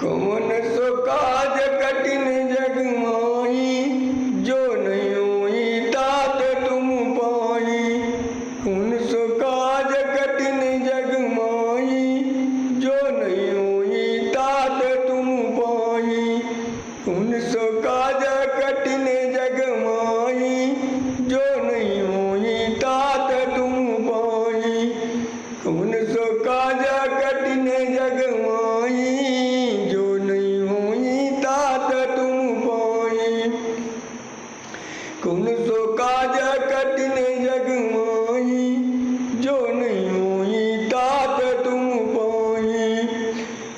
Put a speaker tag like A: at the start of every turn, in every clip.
A: कौन सो काज कठिन जग माई, जो नहीं हुई तात तुम पाई। कौन सो काज कठिन जग माई, जो नहीं हुई तात तुम पाई। कौन सो काज कठिन जग माई, जो नहीं हुई तात तुम पाई। कौन सो काज कठिन जग माई, जो नहीं हुई तात तुम पाई। कौन सो काज कठिन जग माई, जो नहीं हुई तात तुम पाई।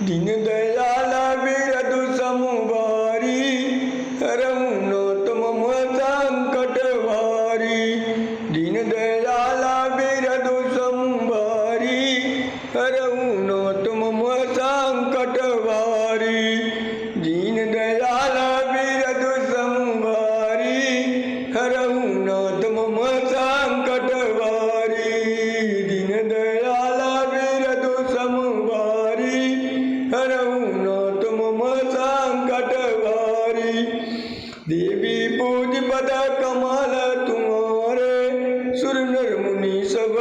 A: दीन दयाल बिरधु समुबारी, हरहु नाथ मम संकट भारी। दीन दयाल बिरधु समुबारी, हरहु नाथ मम संकट भारी। दीन दयाल बिरधु समुबारी, हरहु नाथ मम संकट भारी। दीन दयाल बिरधु समुबारी, हरहु नाथ मम संकट भारी। देवी पूज पद कमल तुम्हारे, सुर नर मुनि सब